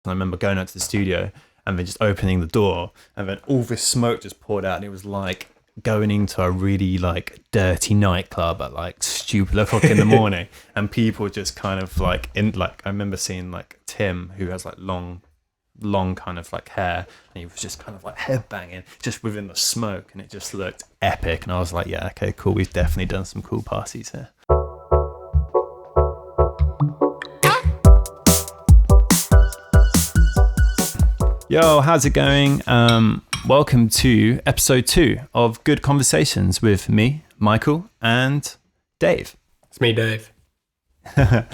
And I remember going out to the studio and then just opening the door, and then all this smoke just poured out, and it was like going into a really like dirty nightclub at like stupid o'clock in the morning, and people just kind of like in like I remember seeing like Tim, who has like long kind of like hair, and he was just kind of like headbanging just within the smoke, and it just looked epic. And I was like, yeah, okay, cool, we've definitely done some cool parties here. Yo, how's it going? Welcome to episode 2 of Good Conversations with me, Michael, and Dave. It's me, Dave. Yeah,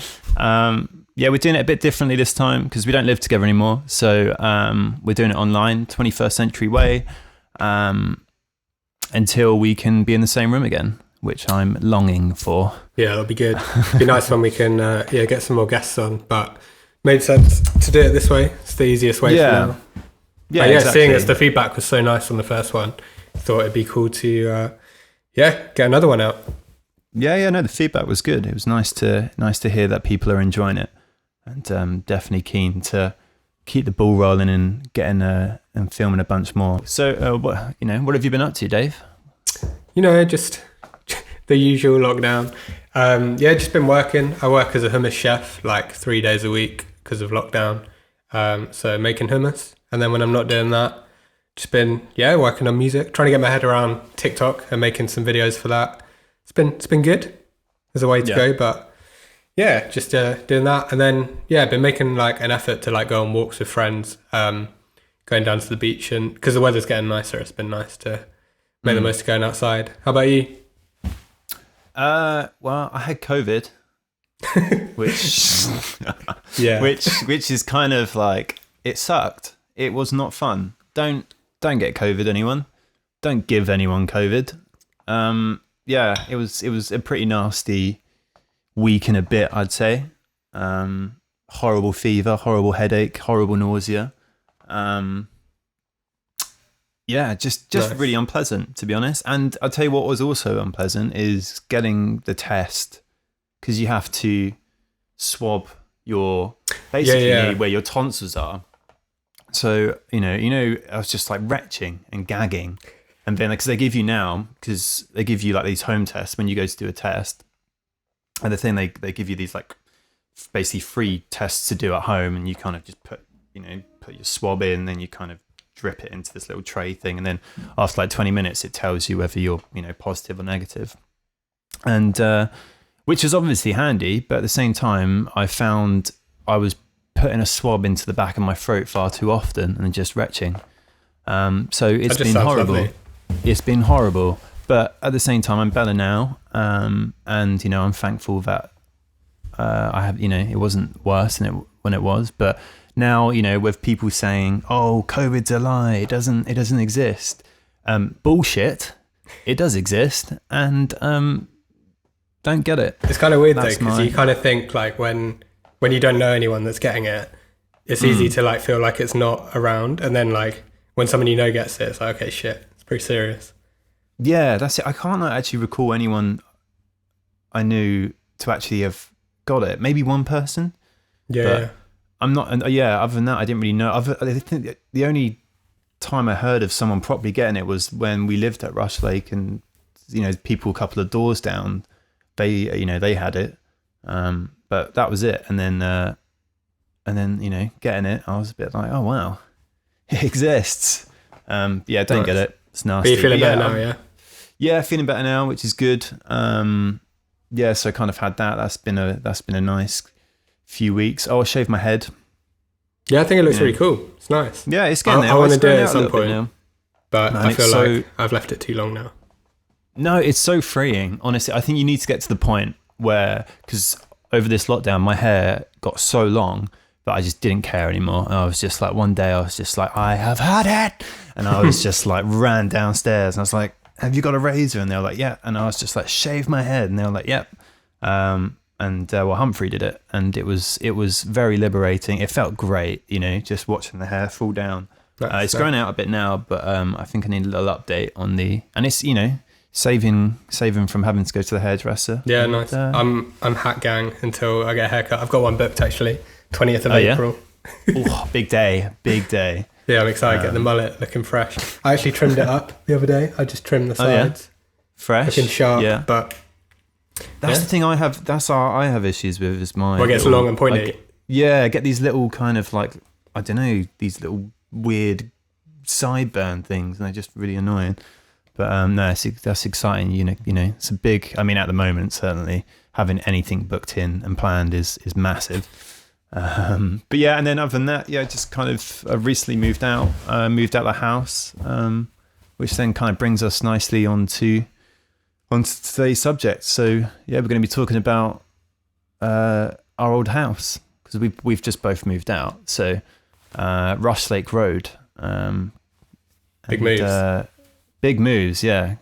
we're doing it a bit differently this time because we don't live together anymore. So we're doing it online, 21st century way, until we can be in the same room again, which I'm longing for. Yeah, it'll be good. It'll be nice when we can get some more guests on, but made sense to do it this way. It's the easiest way for now. Yeah, exactly. Seeing as the feedback was so nice on the first one, thought it'd be cool to get another one out. Yeah, no, the feedback was good. It was nice to hear that people are enjoying it, and definitely keen to keep the ball rolling and getting and filming a bunch more. So, what have you been up to, Dave? Just the usual lockdown. Just been working. I work as a hummus chef like 3 days a week because of lockdown. So making hummus. And then when I'm not doing that, just been, working on music, trying to get my head around TikTok and making some videos for that. It's been good. There's a way to go, but just doing that. And then, been making like an effort to like go on walks with friends, going down to the beach, and because the weather's getting nicer, it's been nice to make the most of going outside. How about you? Well, I had COVID, which is kind of like, it sucked. It was not fun. Don't get COVID, anyone. Don't give anyone COVID. It was a pretty nasty week and a bit, I'd say. Horrible fever, horrible headache, horrible nausea. Just nice. Really unpleasant, to be honest. And I'll tell you what was also unpleasant is getting the test, because you have to swab your where your tonsils are. So, I was just like retching and gagging. And then, because they give you like these home tests when you go to do a test. And the thing, they give you these like basically free tests to do at home. And you kind of just put your swab in, then you kind of drip it into this little tray thing. And then after like 20 minutes, it tells you whether you're, positive or negative. And, which is obviously handy. But at the same time, I found I was putting a swab into the back of my throat far too often and just retching. So it's been horrible. Lovely. It's been horrible. But at the same time, I'm better now. And, I'm thankful that I have, it wasn't worse than when it was. But now, with people saying, oh, COVID's a lie, it doesn't exist. Bullshit. It does exist. And don't get it. It's kind of weird though, because you kind of think like when you don't know anyone that's getting it, it's easy to like feel like it's not around. And then like when someone gets it, it's like, okay, shit, it's pretty serious. Yeah, that's it. I can't actually recall anyone I knew to actually have got it. Maybe one person. Yeah. I'm not, other than that, I didn't really know. I think the only time I heard of someone properly getting it was when we lived at Rush Lake, and, people a couple of doors down, they had it. But that was it. And then, getting it, I was a bit like, oh, wow, it exists. Don't get it. It's nasty. But you're feeling better now, yeah? Yeah, feeling better now, which is good. So I kind of had that. That's been a nice few weeks. Oh, I shaved my head. Yeah, I think it looks really cool. It's nice. Yeah, it's getting there. I want to do it at some point now. But I feel like I've left it too long now. No, it's so freeing. Honestly, I think you need to get to the point where, because over this lockdown, my hair got so long that I just didn't care anymore. And I was just like, one day I was just like, I have had it. And I was just like, ran downstairs and I was like, have you got a razor? And they were like, yeah. And I was just like, shave my head. And they were like, yep. Humphrey did it. And it was very liberating. It felt great, just watching the hair fall down. It's growing out a bit now, but I think I need a little update on and it's, saving from having to go to the hairdresser. Yeah, and, nice. I'm hat gang until I get a haircut. I've got one booked actually, 20th of April. Oh, big day, big day. Yeah, I'm excited. Getting the mullet looking fresh. I actually trimmed it up the other day. I just trimmed the sides. Fresh, looking sharp. But that's the thing I have. That's our I have issues with is my. Well, it gets long and pointy. Get these little kind of like I don't know these little weird sideburn things, and they're just really annoying. But no, that's exciting. You know, it's a big. I mean, at the moment, certainly having anything booked in and planned is massive. But yeah, and then other than that, just kind of recently moved out the house, which then kind of brings us nicely onto today's subject. So yeah, we're going to be talking about our old house because we've just both moved out. So Rushlake Road. Big moves, yeah.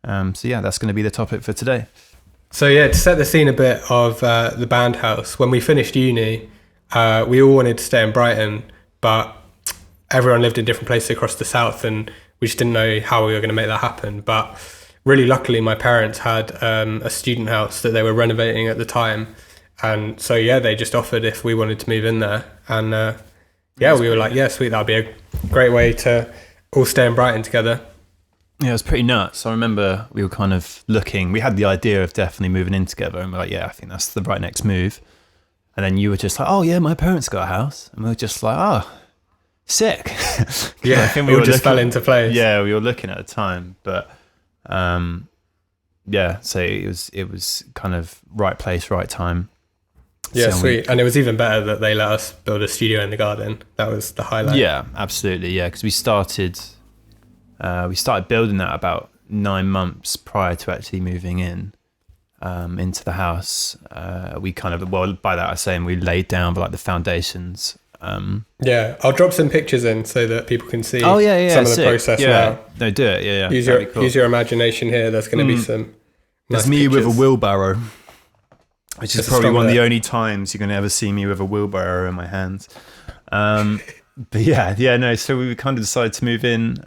So yeah, that's going to be the topic for today. So yeah, to set the scene a bit of the band house, when we finished uni, we all wanted to stay in Brighton, but everyone lived in different places across the south, and we just didn't know how we were going to make that happen. But really luckily, my parents had a student house that they were renovating at the time, and so yeah, they just offered if we wanted to move in there, and we were like, yeah, sweet, that'd be a great way to all stay in Brighton together. Yeah, it was pretty nuts. I remember we were kind of looking, we had the idea of definitely moving in together, and we're like, yeah, I think that's the right next move. And then you were just like, oh yeah, my parents got a house. And we were just like, oh, sick. Yeah, I think we all just fell into place. Yeah, we were looking at the time. But so it was kind of right place, right time. Yeah, so sweet. And it was even better that they let us build a studio in the garden. That was the highlight. Yeah, absolutely. Yeah, because we started building that about 9 months prior to actually moving in into the house. We kind of, by that I'm saying we laid down like the foundations. I'll drop some pictures in so that people can see some of the process now. No, do it. Yeah. Use your imagination here. There's going to be some nice There's me pictures. with a wheelbarrow, which is probably one of the only times you're going to ever see me with a wheelbarrow in my hands. But so we kind of decided to move in.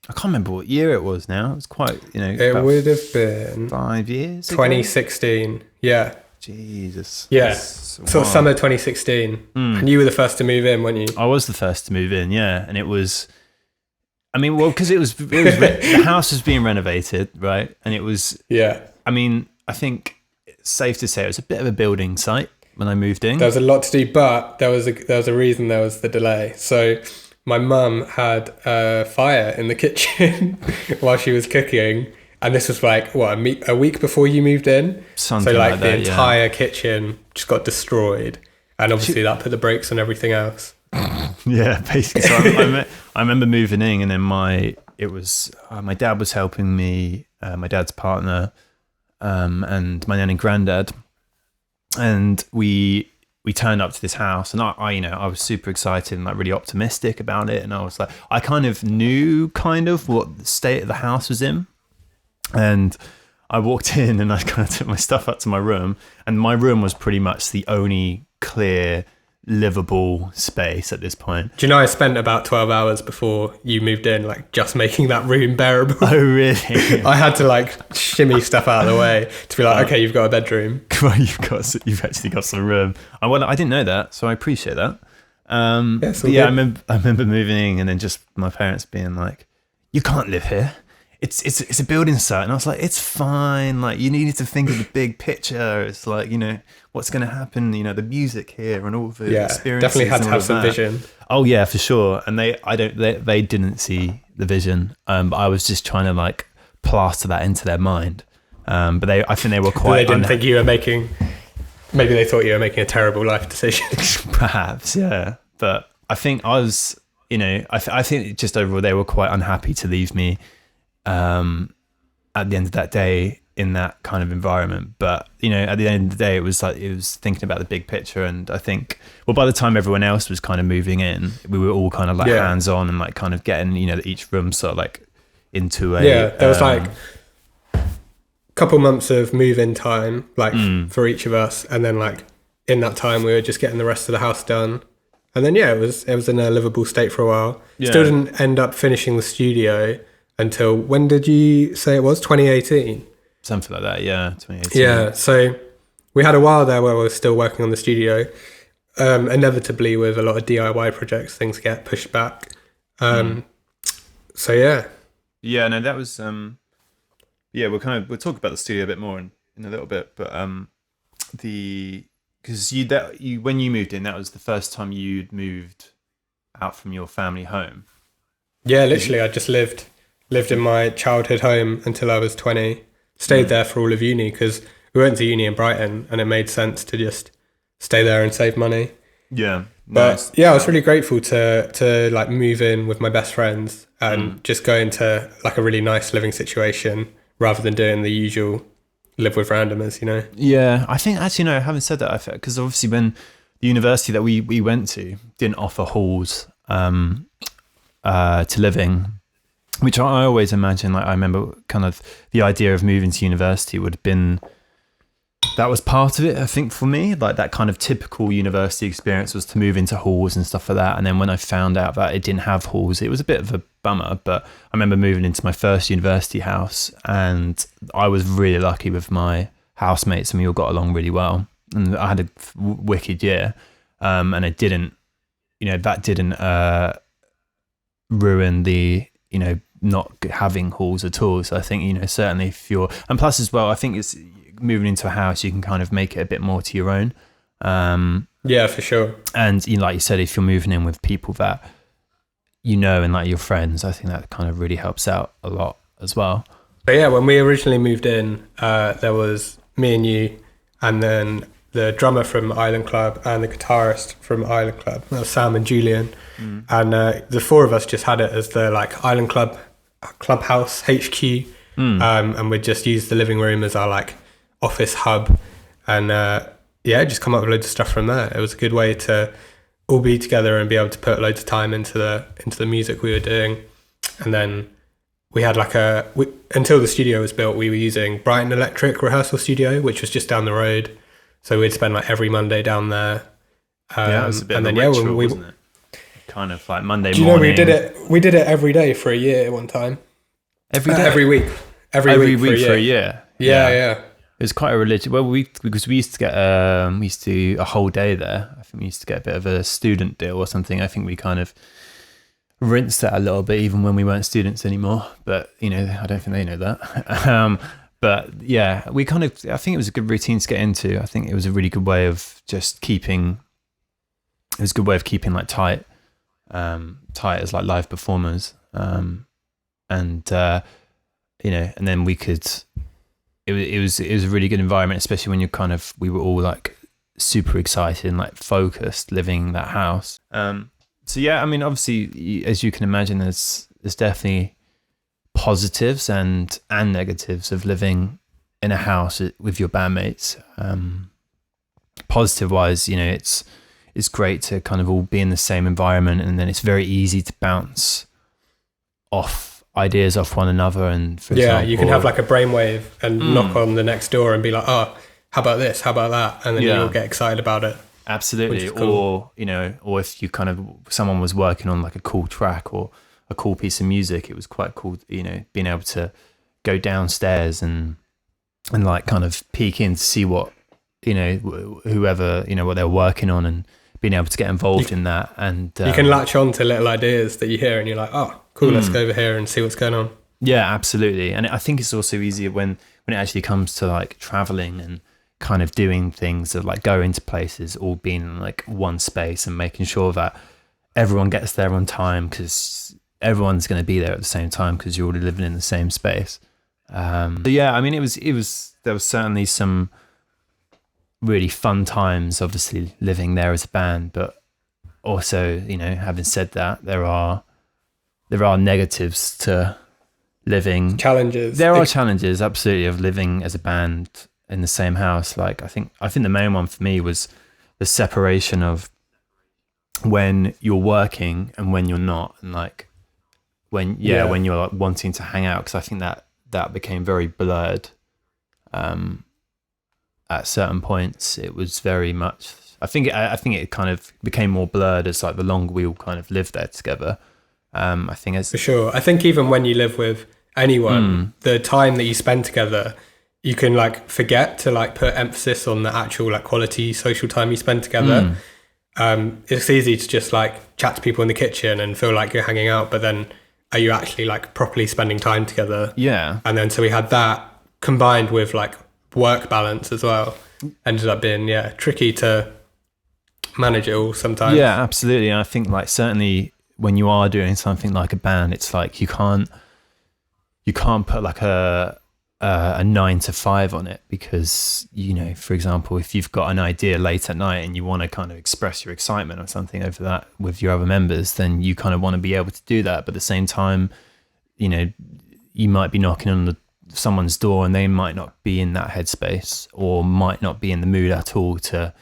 I can't remember what year it was now. It was quite, it would have been 5 years ago? 2016. Yeah. Jesus. Yeah. Sort of summer 2016. And you were the first to move in, weren't you? I was the first to move in, yeah. And it was, because it was the house was being renovated, right? And it was, I think it's safe to say it was a bit of a building site when I moved in. There was a lot to do, but there was a reason there was the delay. So my mum had a fire in the kitchen while she was cooking, and this was like a week before you moved in. Something so like that, the entire kitchen just got destroyed, and obviously that put the brakes on everything else. Yeah, basically. So I remember moving in, and then my dad was helping me, my dad's partner, and my nan and granddad, and we turned up to this house, and I was super excited and like really optimistic about it. And I was like, I kind of knew what the state of the house was in. And I walked in and I kind of took my stuff up to my room, and my room was pretty much the only clear, livable space at this point. Do you know I spent about 12 hours before you moved in, like just making that room bearable? Oh, really? I had to like shimmy stuff out of the way to be like, okay, you've got a bedroom. Well, you've actually got some room. I didn't know that, so I appreciate that. I remember moving, and then just my parents being like, "You can't live here. It's a building site," and I was like, "It's fine. Like, you needed to think of the big picture. It's like, what's going to happen. The music here and all the experiences." Definitely had to have some vision. Oh yeah, for sure. And they didn't see the vision. But I was just trying to like plaster that into their mind. But I think they were quite. They didn't think you were making. Maybe they thought you were making a terrible life decision. Perhaps, yeah. But I think I was, I think just overall they were quite unhappy to leave me at the end of that day in that kind of environment. But at the end of the day, it was thinking about the big picture. And I think, by the time everyone else was kind of moving in, we were all kind of like hands on and like kind of getting each room sort of like into a there was like couple months of move-in time, like for each of us, and then like in that time we were just getting the rest of the house done, and then it was in a livable state for a while. Still didn't end up finishing the studio until, when did you say it was? 2018, something like that. 2018. So we had a while there where we were still working on the studio, inevitably with a lot of DIY projects, things get pushed back. So yeah. Yeah, no, that was yeah, we'll talk about the studio a bit more in a little bit, but because you when you moved in, that was the first time you'd moved out from your family home. Yeah, literally, I just lived in my childhood home until I was 20. Stayed there for all of uni because we went to uni in Brighton, and it made sense to just stay there and save money. Yeah, but yeah, I was really grateful to like move in with my best friends and just go into like a really nice living situation rather than doing the usual live with randomers, you know? Yeah, I think actually, no, having said that, because obviously when the university that we went to didn't offer halls to living, which I always imagine, like I remember kind of the idea of moving to university would have been, that was part of it, I think, for me. Like that kind of typical university experience was to move into halls and stuff like that. And then when I found out that it didn't have halls, it was a bit of a bummer. But I remember moving into my first university house, and I was really lucky with my housemates, and we all got along really well. And I had a wicked year, and it didn't, that didn't ruin the, not having halls at all. So I think, certainly if you're, and plus as well, I think it's moving into a house, you can kind of make it a bit more to your own. Yeah, for sure. And like you said, if you're moving in with people that and like your friends, I think that kind of really helps out a lot as well. But yeah, when we originally moved in, there was me and you, and then the drummer from Island Club and the guitarist from Island Club. That was Sam and Julian. And the four of us just had it as the like Island Club clubhouse HQ. And we'd just use the living room as our like office hub, and just come up with loads of stuff from there. It was a good way to all be together and be able to put loads of time into the music we were doing. And then we had like until the studio was built, we were using Brighton Electric Rehearsal Studio, which was just down the road. So we'd spend like every Monday down there. It was a bit of a ritual, wasn't it? Kind of like Monday morning. Do you know we did it every day for a year one time. Every day? Every week. Every week for a year. Yeah. It was quite a religious. Well, because we used to get we used to do a whole day there. I think we used to get a bit of a student deal or something. I think we kind of rinsed that a little bit, even when we weren't students anymore. But I don't think they know that. But yeah, I think it was a good routine to get into. I think it was a really good way of just keeping. It was a good way of keeping like tight as like live performers, and then we could. It was a really good environment, especially when we were all like super excited and like focused living in that house. So yeah, I mean, obviously, as you can imagine, there's definitely positives and negatives of living in a house with your bandmates. Positive wise, it's great to kind of all be in the same environment, and then it's very easy to bounce off ideas off one another. And for example, you can have like a brainwave and knock on the next door and be like, oh, how about this, how about that, and then you'll get excited about it. Absolutely. Cool. Or if you someone was working on like a cool track or a cool piece of music, it was quite cool, being able to go downstairs and like kind of peek in to see what whoever what they're working on, and being able to get involved in that. And you can latch on to little ideas that you hear and you're like, oh cool, let's go over here and see what's going on. Yeah, absolutely. And I think it's also easier when it actually comes to like traveling and kind of doing things that like go into places, all being in like one space and making sure that everyone gets there on time, because everyone's going to be there at the same time because you're already living in the same space. So yeah, I mean, there was certainly some really fun times, obviously living there as a band, but also, having said that, there are negatives to living. Challenges. There are challenges, absolutely, of living as a band in the same house. Like I think the main one for me was the separation of when you're working and when you're not, and like when you're like wanting to hang out, because I think that became very blurred. At certain points, it was very much. I think it kind of became more blurred as like the longer we all kind of lived there together. I think for sure. I think even when you live with anyone, the time that you spend together, you can like forget to like put emphasis on the actual like quality social time you spend together. it's easy to just like chat to people in the kitchen and feel like you're hanging out, but then are you actually like properly spending time together? Yeah. And then so we had that combined with like work balance as well. Ended up being tricky to manage it all sometimes. Yeah, absolutely. And I think like certainly when you are doing something like a band, it's like you can't put like a 9 to 5 on it, because, you know, for example, if you've got an idea late at night and you want to kind of express your excitement or something over that with your other members, then you kind of want to be able to do that. But at the same time, you know, you might be knocking on someone's door and they might not be in that headspace, or might not be in the mood at all to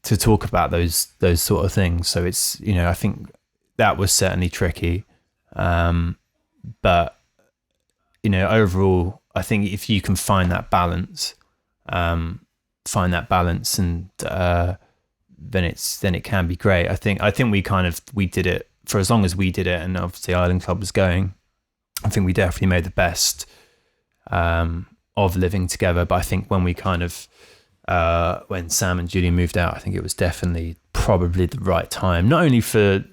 talk about those sort of things. So it's, you know, I think that was certainly tricky. But, you know, overall, I think if you can find that balance, and then it can be great. I think we did it for as long as we did it, and obviously Island Club was going. I think we definitely made the best of living together. But I think when we kind of when Sam and Julie moved out, I think it was definitely probably the right time, not only for,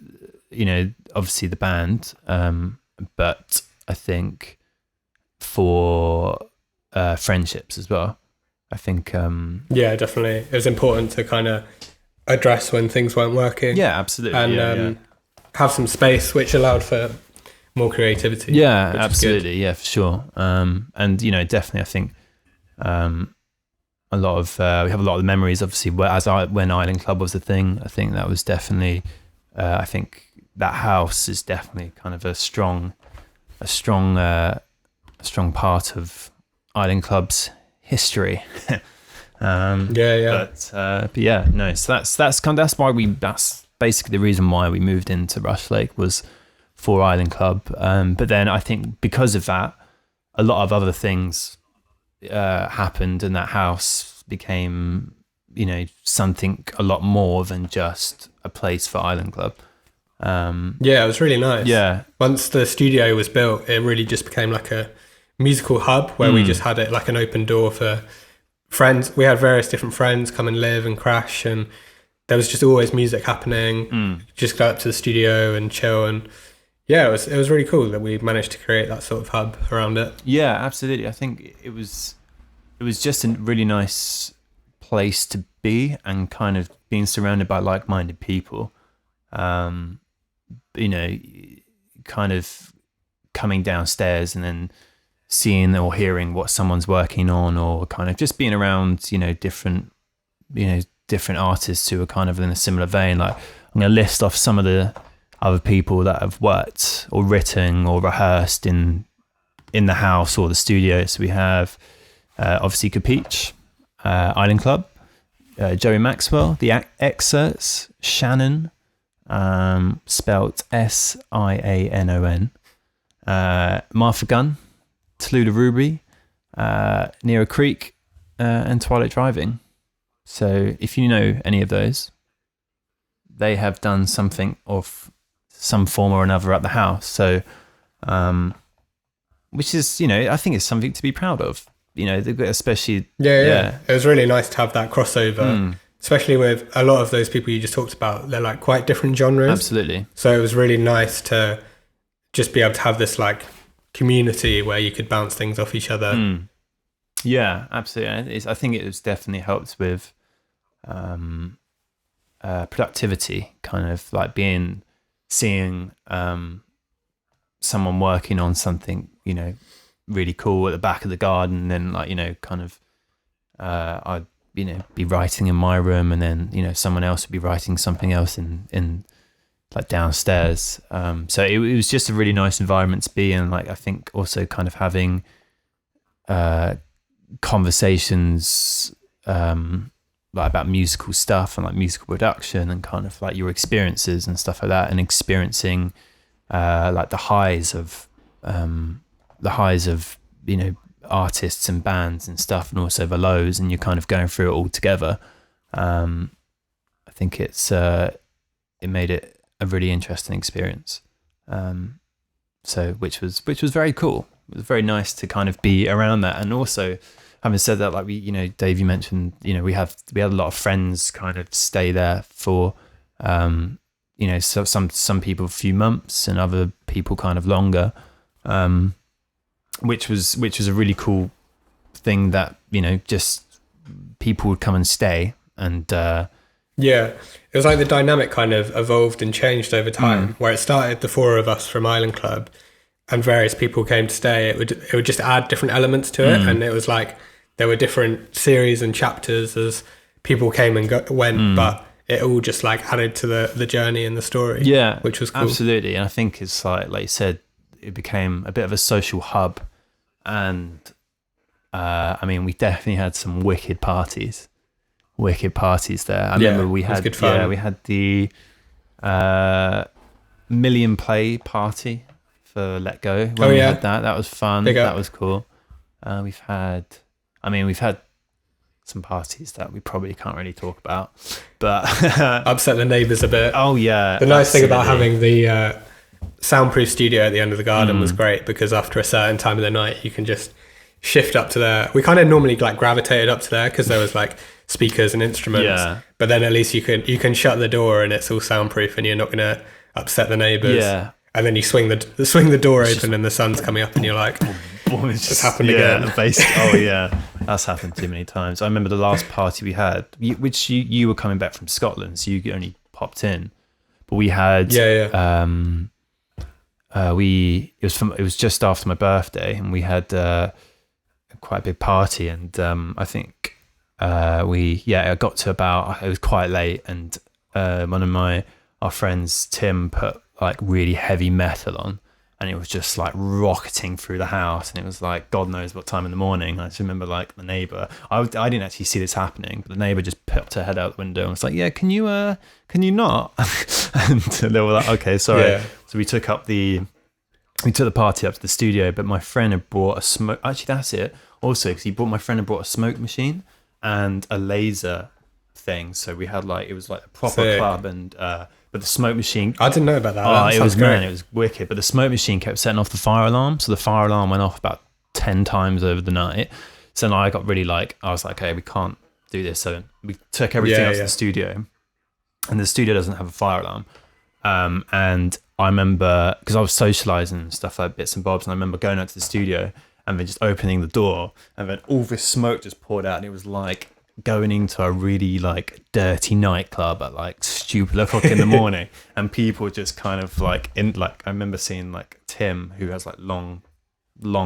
you know, obviously the band, but I think for friendships as well. I think definitely it was important to kind of address when things weren't working. Yeah, absolutely. And have some space, which allowed for more creativity. Yeah, absolutely. Yeah, for sure. And, you know, definitely I think a lot of we have a lot of memories, obviously, when Island Club was a thing. I think that was definitely I think that house is definitely kind of a strong part of Island Club's history. But yeah, no. So that's basically the reason why we moved into Rush Lake, was for Island Club. But then I think because of that, a lot of other things happened, and that house became, you know, something a lot more than just a place for Island Club. It was really nice. Yeah. Once the studio was built, it really just became like a musical hub where we just had it like an open door for friends. We had various different friends come and live and crash, and there was just always music happening. Just go up to the studio and chill, and it was really cool that we managed to create that sort of hub around it. Yeah, absolutely. I think it was just a really nice place to be, and kind of being surrounded by like-minded people. You know, kind of coming downstairs and then seeing or hearing what someone's working on, or kind of just being around, you know, different artists who are kind of in a similar vein. Like, I'm going to list off some of the other people that have worked or written or rehearsed in the house or the studio. So we have obviously Capeach, Island Club, Joey Maxwell, The Excerts, Shannon, spelt Sianon, Martha Gunn, Tallulah Ruby, Nero Creek, and Twilight Driving. So if you know any of those, they have done something of some form or another at the house. So, which is, you know, I think it's something to be proud of. You know, especially It was really nice to have that crossover, especially with a lot of those people you just talked about. They're like quite different genres. Absolutely. So it was really nice to just be able to have this like community where you could bounce things off each other. Yeah, absolutely. I think it was definitely helped with productivity, kind of like seeing someone working on something, you know, really cool at the back of the garden, and then like, you know, kind of I'd, you know, be writing in my room, and then, you know, someone else would be writing something else in like downstairs. So it was just a really nice environment to be in. Like, I think also kind of having conversations like about musical stuff and like musical production, and kind of like your experiences and stuff like that, and experiencing like the highs of you know, artists and bands and stuff, and also the lows, and you're kind of going through it all together. I think it made it a really interesting experience. So which was very cool. It was very nice to kind of be around that, and also having said that, like Dave, you mentioned, we had a lot of friends kind of stay there for, so some people a few months and other people kind of longer, which was a really cool thing that, just people would come and stay and, yeah, it was like the dynamic kind of evolved and changed over time, where it started the 4 of us from Island Club and various people came to stay. It would just add different elements to it. And it was like there were different series and chapters as people came and went, but it all just like added to the journey and the story. Yeah, which was cool. Absolutely. And I think it's like you said, it became a bit of a social hub. And we definitely had some wicked parties there. I remember we had good fun. We had the Million Play party for Let Go. When we had that was fun. That was cool. We've had some parties that we probably can't really talk about, but upset the neighbours a bit. Oh yeah. The nice thing about having the soundproof studio at the end of the garden was great, because after a certain time of the night you can just shift up to there. We kind of normally like gravitated up to there because there was like speakers and instruments, but then at least you can shut the door and it's all soundproof and you're not going to upset the neighbours. And then you swing the door open and the sun's coming up and you're like, it's just happened again. Oh yeah, that's happened too many times. I remember the last party we had, which you were coming back from Scotland, so you only popped in, but we had it was just after my birthday, and we had quite a big party, and I think I got to about, it was quite late, and one of our friends, Tim, put like really heavy metal on, and it was just like rocketing through the house, and it was like God knows what time in the morning. I just remember like the neighbour, I didn't actually see this happening, but the neighbour just popped her head out the window and was like, can you not? And they were like, okay, sorry. So we took the party up to the studio, but my friend had brought a smoke, actually that's it also, because my friend had brought a smoke machine and a laser thing, so we had like, it was like a proper club, and but the smoke machine, I didn't know about that. It was wicked. But the smoke machine kept setting off the fire alarm, so the fire alarm went off about 10 times over the night. So then I got really I was like, okay, we can't do this. So we took everything out to the studio, and the studio doesn't have a fire alarm. And I remember, because I was socializing and stuff like bits and bobs, and I remember going out to the studio and then just opening the door, and then all this smoke just poured out, and it was like going into a really like dirty nightclub at like stupid o'clock in the morning, and people just kind of like I remember seeing like Tim, who has like long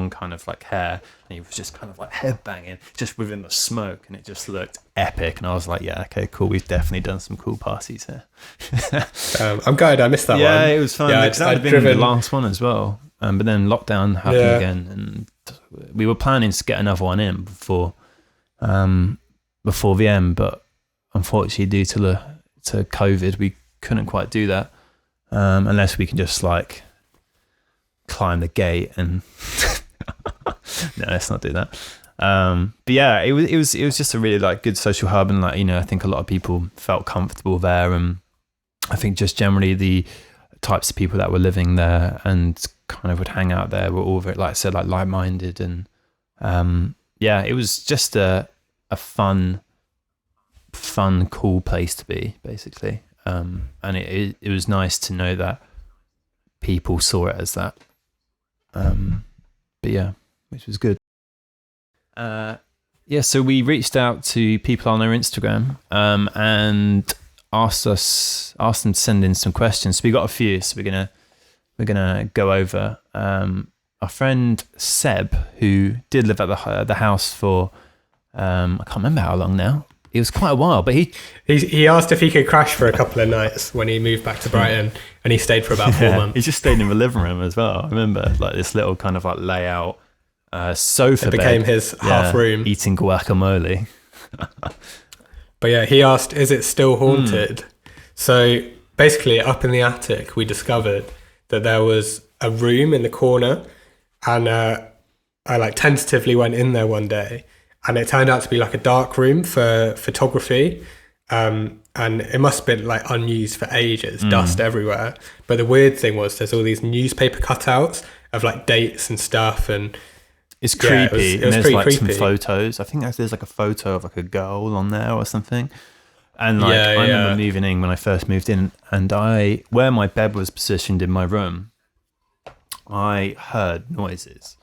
kind of like hair, and he was just kind of like headbanging just within the smoke, and it just looked epic, and I was like, yeah, okay, cool, we've definitely done some cool parties here. I'm glad I missed that one. Yeah, it was fun. That would have been the last one as well, but then lockdown happened again, and we were planning to get another one in before the end, but unfortunately due to COVID we couldn't quite do that, unless we can just like climb the gate and no, let's not do that. But yeah, it was just a really like good social hub, and like I think a lot of people felt comfortable there, and I think just generally the types of people that were living there and kind of would hang out there were all very, like I said, like like-minded, and it was just a fun cool place to be, basically, and it was nice to know that people saw it as that, but yeah, which was good. So we reached out to people on our Instagram and asked them to send in some questions. So we got a few, so we're gonna go over. Our friend Seb, who did live at the house for I can't remember how long now. It was quite a while, but he asked if he could crash for a couple of nights when he moved back to Brighton, and he stayed for about 4 months. He just stayed in the living room as well. I remember like this little kind of like layout sofa. It became his half room, eating guacamole. But yeah, he asked, "Is it still haunted?" So basically, up in the attic, we discovered that there was a room in the corner, and I like tentatively went in there one day. And it turned out to be like a dark room for photography. And it must have been like unused for ages, dust everywhere. But the weird thing was there's all these newspaper cutouts of like dates and stuff. And It's creepy. It and was there's pretty like creepy. some photos. I think there's like a photo of like a girl on there or something. And like Yeah, I remember yeah. moving in when I first moved in, and where my bed was positioned in my room, I heard noises,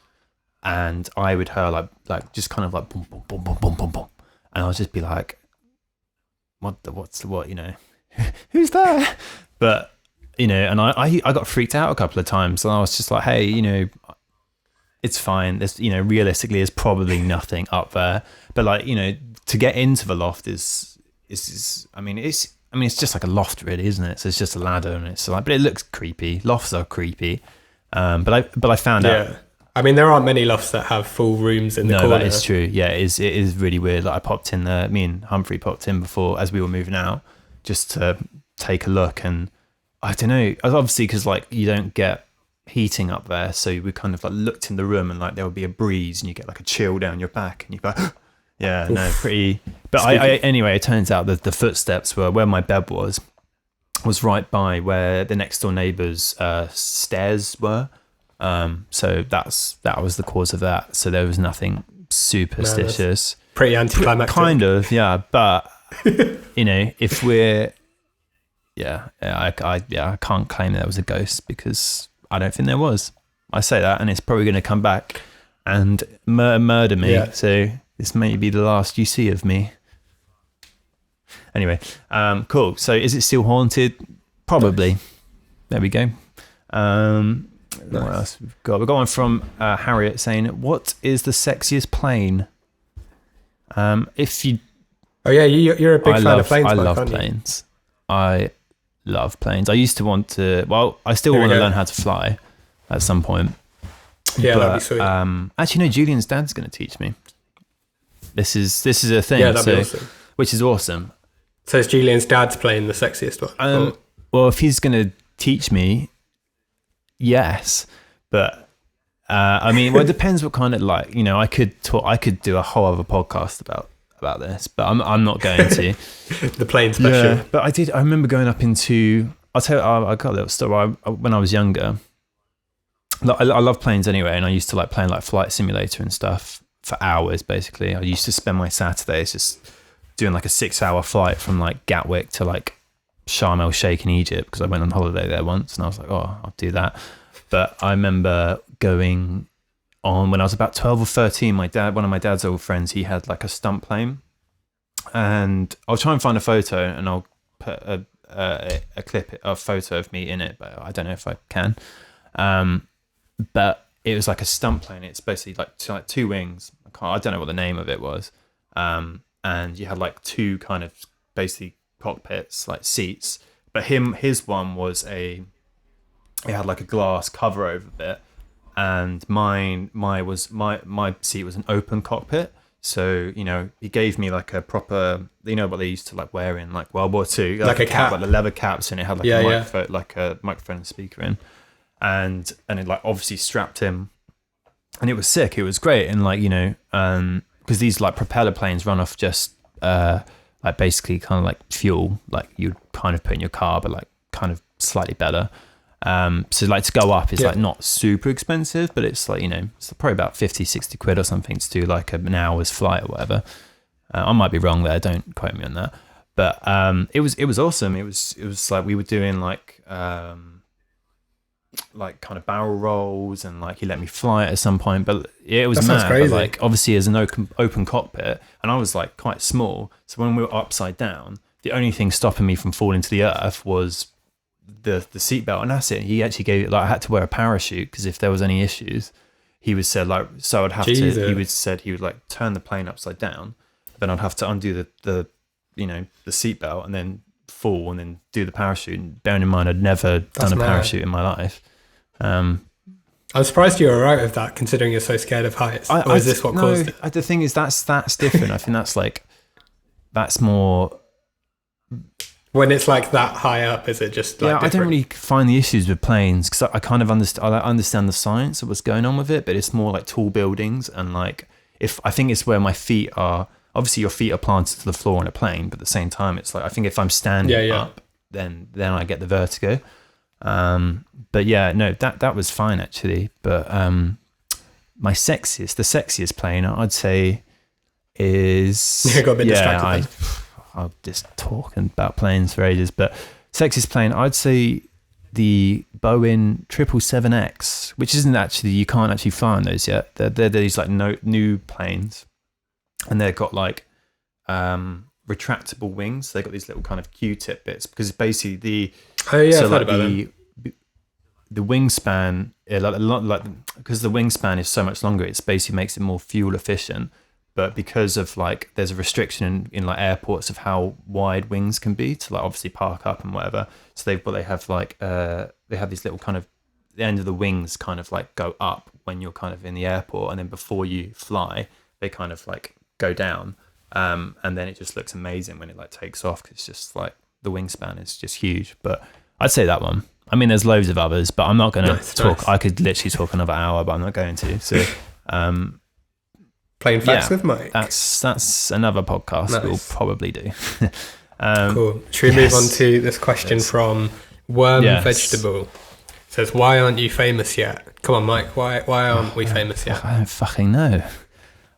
and I would hear like just kind of like boom boom boom boom boom boom boom, and I'll just be like, what's you know, who's there? But you know, and I got freaked out a couple of times, and I was just like, hey, you know, it's fine. There's, you know, realistically, there's probably nothing up there. But like, you know, to get into the loft is I mean, it's just like a loft, really, isn't it? So it's just a ladder, and it's like, but it looks creepy. Lofts are creepy. But I found out. I mean, there aren't many lofts that have full rooms in the corner. No, that is true. Yeah, it is really weird. Like I popped in there. Me and Humphrey popped in before as we were moving out, just to take a look. And I don't know, obviously because like you don't get heating up there, so we kind of like looked in the room, and like there would be a breeze, and you get like a chill down your back, and you go, yeah, no, pretty. But anyway, it turns out that the footsteps were where my bed was right by where the next door neighbour's stairs were. So that was the cause of that. So there was nothing superstitious. Pretty anticlimactic. Kind of, yeah. But you know, if we're, I can't claim there was a ghost because I don't think there was. I say that, and it's probably going to come back and murder me. Yeah. So this may be the last you see of me. Anyway, cool. So is it still haunted? Probably. There we go. Nice. What else we've got? We've got one from Harriet saying, "What is the sexiest plane?" If you, you're a big fan of planes. I love planes. I love planes. I used to want to. Well, I still want to learn how to fly at some point. Yeah, that'd be sweet. Actually, no. Julian's dad's going to teach me. This is a thing. Yeah, that'd be awesome. Which is awesome. So is Julian's dad's plane the sexiest one? Well, if he's going to teach me, yes, but I mean, well, it depends what kind of, like, you know, I could do a whole other podcast about this, but I'm not going to. The plane special. Yeah, but I remember going up into. I'll tell you, I got a little story. When I was younger, I love planes anyway, and I used to like playing like Flight Simulator and stuff for hours. Basically, I used to spend my Saturdays just doing like a 6-hour flight from like Gatwick to like Sharm el Sheikh in Egypt, because I went on holiday there once, and I was like, oh, I'll do that. But I remember going on when I was about 12 or 13. One of my dad's old friends, he had like a stunt plane, and I'll try and find a photo, and I'll put a photo of me in it, but I don't know if I can. But it was like a stunt plane. It's basically like two wings. I don't know what the name of it was. And you had like two kind of basically cockpits, like seats. But his one was it had like a glass cover over it, and my seat was an open cockpit. So, you know, he gave me like a proper, you know what they used to like wear in like World War II, like a cap, like the leather caps, and it had like a microphone, like a microphone and speaker in, and it like obviously strapped him, and it was sick. It was great, and like, you know, because these like propeller planes run off just like basically kind of like fuel, like you'd kind of put in your car, but like kind of slightly better. So like to go up is like not super expensive, but it's like, you know, it's probably about 50-60 quid or something to do like an hour's flight or whatever. I might be wrong there, don't quote me on that. But it was awesome. It was like we were doing like kind of barrel rolls, and like he let me fly it at some point, but it was mad. But like obviously as an open cockpit, and I was like quite small, so when we were upside down, the only thing stopping me from falling to the earth was the seatbelt, and that's it. He actually gave it, like I had to wear a parachute because if there was any issues, he would said like, so I'd have to. He would like turn the plane upside down, then I'd have to undo the you know, the seatbelt and then fall and then do the parachute. And bearing in mind, I'd never done a parachute in my life. I'm surprised you were alright with that, considering you're so scared of heights. Or is this what caused it? The thing is, that's different. I think that's more. When it's like that high up, is it just like I don't really find the issues with planes because I kind of understand the science of what's going on with it, but it's more like tall buildings, and like I think it's where my feet are. Obviously, your feet are planted to the floor on a plane, but at the same time, it's like I think if I'm standing up, then I get the vertigo. But yeah, no, that was fine actually. But the sexiest plane, I'd say is You got a bit distracted. I'll just talking about planes for ages, but sexiest plane, I'd say the Boeing 777X, which isn't actually, you can't actually fly on those yet. They're these like new planes, and they've got like retractable wings. They've got these little kind of Q-tip bits, because it's basically I've heard about them. The wingspan, because the wingspan is so much longer, it basically makes it more fuel efficient. But because of like, there's a restriction in like airports of how wide wings can be to like obviously park up and whatever. So they have like they have these little kind of, the end of the wings kind of like go up when you're kind of in the airport, and then before you fly, they kind of like go down, and then it just looks amazing when it like takes off, because it's just like the wingspan is just huge. But I'd say that one. I mean, there's loads of others, but I'm not going to talk. Nice. I could literally talk another hour, but I'm not going to. So. Plain Facts with Mike. That's another podcast we'll probably do. Cool. Should we move on to this question from Worm Vegetable? It says, why aren't you famous yet? Come on, Mike. Why aren't we famous yet? I don't fucking know.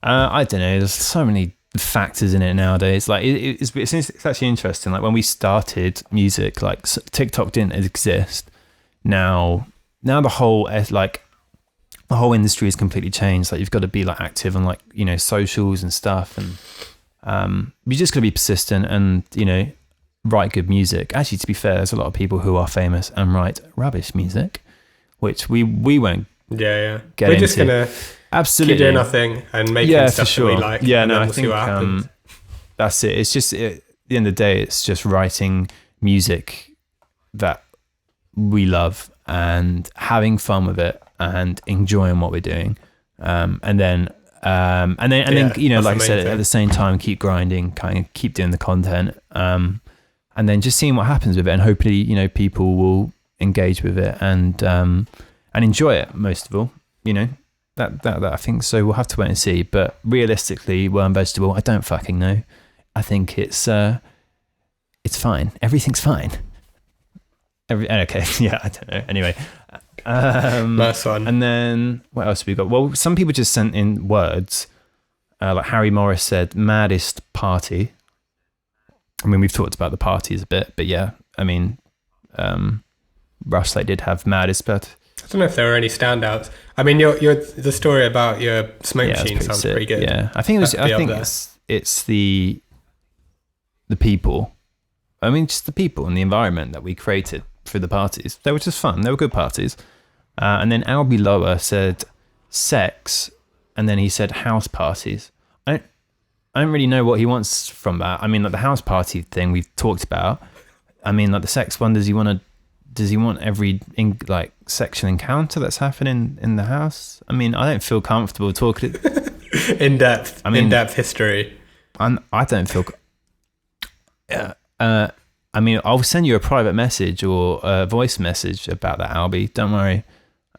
I don't know. There's so many factors in it nowadays. Like it's actually interesting. Like when we started music, like TikTok didn't exist. Now the whole industry has completely changed. Like you've got to be like active on like, you know, socials and stuff, and you just got to be persistent and, you know, write good music. Actually, to be fair, there's a lot of people who are famous and write rubbish music, which we won't get We're into. just gonna absolutely keep doing nothing and making stuff for sure. That we like. Yeah, no, I think that's it. It's just at the end of the day, it's just writing music that we love and having fun with it and enjoying what we're doing, and then you know, like I said, at the same time, keep grinding, kind of keep doing the content, and then just seeing what happens with it, and hopefully, you know, people will engage with it and enjoy it. Most of all, you know, that I think so. We'll have to wait and see. But realistically, Worm Vegetable, I don't fucking know. I think it's fine. Everything's fine. Okay, yeah, I don't know. Anyway. Nice one. And then what else have we got? Well, some people just sent in words, like Harry Morris said, maddest party. I mean, we've talked about the parties a bit, but yeah, I mean, Rustlake did have maddest, but I don't know if there were any standouts. I mean, the story about your smoke machine sounds pretty good. Yeah, I think it's the people. I mean, just the people and the environment that we created for the parties. They were just fun. They were good parties. And then Albie Lower said sex, and then he said house parties. I don't really know what he wants from that. I mean, like the house party thing we've talked about. I mean, like the sex one, does he want every like sexual encounter that's happening in the house? I mean, I don't feel comfortable talking in-depth history. I don't feel. I mean, I'll send you a private message or a voice message about that, Albie. Don't worry.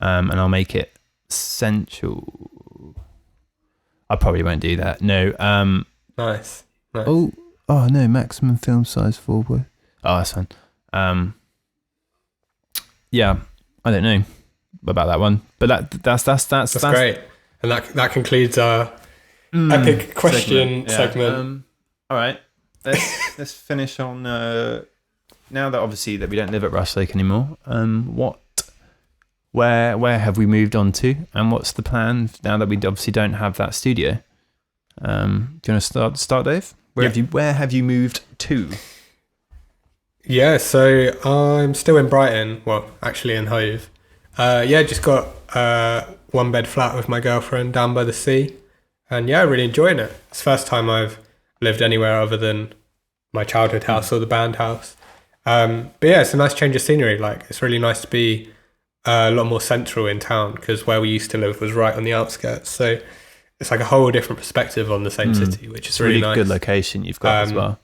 And I'll make it sensual. I probably won't do that. No. Nice. Oh no, maximum film size forward. Oh, that's fine. Yeah, I don't know about that one, but that's great. And that concludes our epic question segment. All right. Let's finish on now that obviously that we don't live at Rustlake anymore. Where have we moved on to, and what's the plan now that we obviously don't have that studio? Do you want to start, Dave? Where have you moved to? Yeah, so I'm still in Brighton. Well, actually in Hove. Just got a 1-bed flat with my girlfriend down by the sea, and really enjoying it. It's the first time I've lived anywhere other than my childhood house or the band house. But yeah, it's a nice change of scenery. Like, it's really nice to be a lot more central in town, because where we used to live was right on the outskirts. So it's like a whole different perspective on the same city, which is really nice. Good location you've got as well.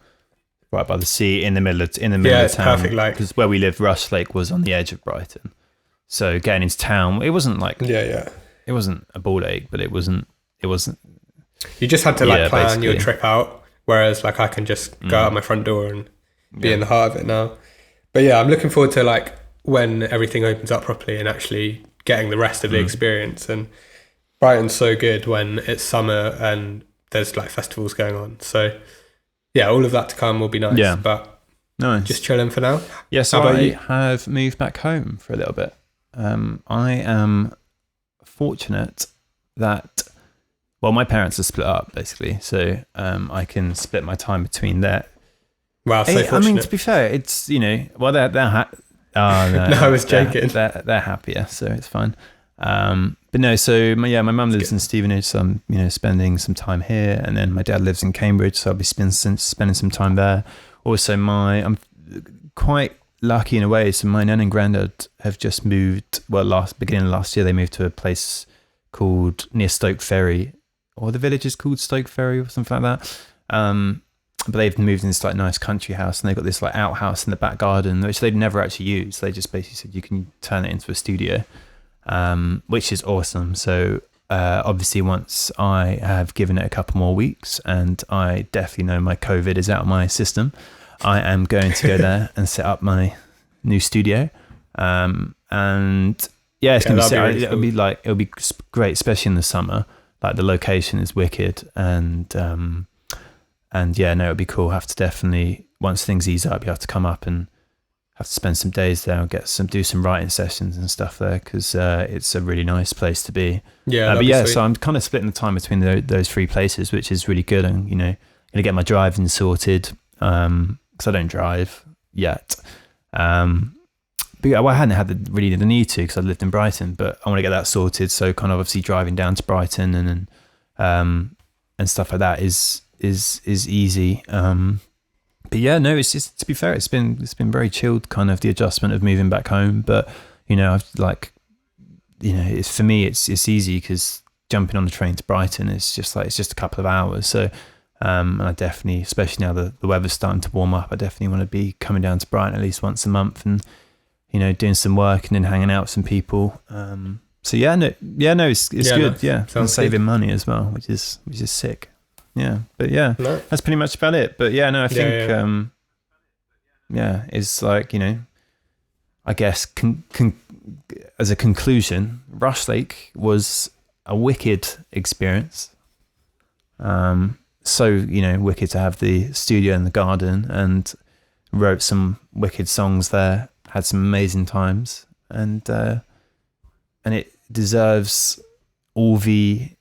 Right by the sea, in the middle of town. It's perfect. Like, because where we lived, Rustlake was on the edge of Brighton. So getting into town, it wasn't like it wasn't a ball ache, but it wasn't. You just had to plan basically your trip out, whereas like I can just go out my front door and be in the heart of it now. But yeah, I'm looking forward to like when everything opens up properly and actually getting the rest of the experience. And Brighton's so good when it's summer and there's like festivals going on. So yeah, all of that to come will be nice. Yeah. But Nice. just chilling for now. Yeah, so How about I you? have moved back home for a little bit. I am fortunate that, well, my parents are split up basically, so I can split my time between there. Wow, so I fortunate. mean, to be fair, it's, you know, well, they're oh, no, No, I was joking. They're happier, so it's fine. But no, so my mum lives in Stevenage, so I'm, you know, spending some time here, and then my dad lives in Cambridge, so I'll be spending some time there. Also, I'm quite lucky in a way. So my nan and granddad have just moved. Well, beginning of last year, they moved to a place called near Stoke Ferry, or the village is called Stoke Ferry or something like that. But they've moved in this like nice country house, and they've got this like outhouse in the back garden, which they'd never actually used. They just basically said you can turn it into a studio, which is awesome. So obviously, once I have given it a couple more weeks, and I definitely know my COVID is out of my system, I am going to go there and set up my new studio. And yeah, it's gonna be really it'll be like it'll be great, especially in the summer. Like the location is wicked, and yeah, no, it'll be cool. Have to definitely, once things ease up, you have to come up and have to spend some days there and do some writing sessions and stuff there, because it's a really nice place to be. Yeah, but yeah, sweet. so I'm kind of splitting the time between those three places, which is really good. And, you know, gonna get my driving sorted, because I don't drive yet. But yeah, well, I hadn't had really the need to, because I lived in Brighton, but I want to get that sorted. So kind of obviously driving down to Brighton and stuff like that is easy. But yeah, no, it's just, to be fair, it's been very chilled, kind of the adjustment of moving back home. But you know, I've like, you know, it's for me, it's easy because jumping on the train to Brighton is just like, it's just a couple of hours. So and I definitely, especially now the weather's starting to warm up, I definitely want to be coming down to Brighton at least once a month and, you know, doing some work and then hanging out with some people. So yeah, no, it's good. Nice. Yeah, and saving money as well, which is sick. Yeah, but yeah, that's pretty much about it. But yeah, no, I think it's like, you know, I guess as a conclusion, Rushlake was a wicked experience. So, you know, wicked to have the studio in the garden, and wrote some wicked songs there, had some amazing times, and it deserves all the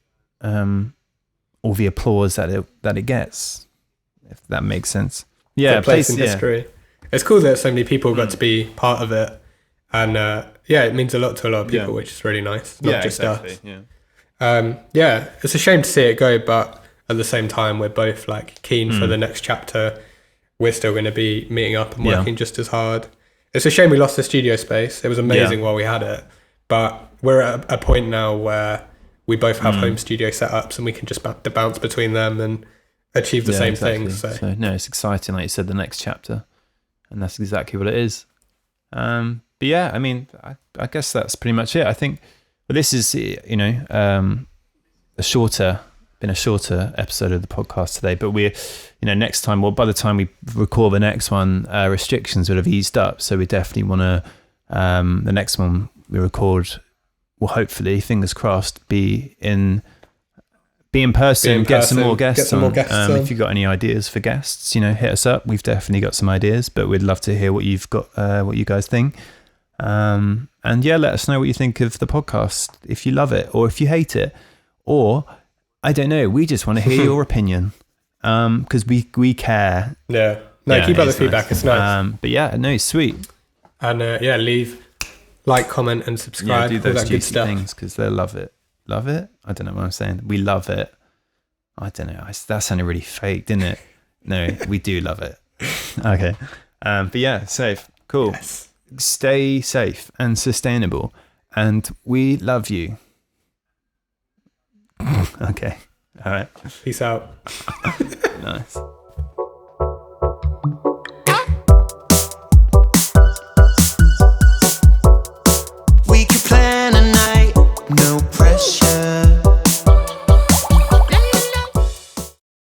applause that it gets, if that makes sense. Yeah, place in history. It's cool that so many people got to be part of it, and it means a lot to a lot of people, which is really nice. Not just us. Yeah, it's a shame to see it go, but at the same time, we're both like keen for the next chapter. We're still going to be meeting up and working just as hard. It's a shame we lost the studio space. It was amazing while we had it, but we're at a point now where we both have home studio setups, and we can just bounce between them and achieve the same thing. So no, it's exciting, like you said, the next chapter, and that's exactly what it is. But yeah, I mean, I guess that's pretty much it. I think, but this is, you know, a shorter episode of the podcast today. But we're, you know, next time, well, by the time we record the next one, restrictions would have eased up. So we definitely want to, the next one we record will hopefully, fingers crossed, be in person, get some more guests on. If you've got any ideas for guests, you know, hit us up. We've definitely got some ideas, but we'd love to hear what you've got, what you guys think. And yeah, let us know what you think of the podcast, if you love it or if you hate it, or I don't know, we just want to hear your opinion, because we care. Yeah, no, keep up the feedback. Nice. It's nice. But yeah, no, sweet. And leave, like, comment, and subscribe. Do those all that good stuff. things, because they love it. Love it? I don't know what I'm saying. We love it. I don't know. That sounded really fake, didn't it? No, we do love it. Okay. But yeah, safe. Cool. Yes. Stay safe and sustainable. And we love you. Okay. All right. Peace out. Nice.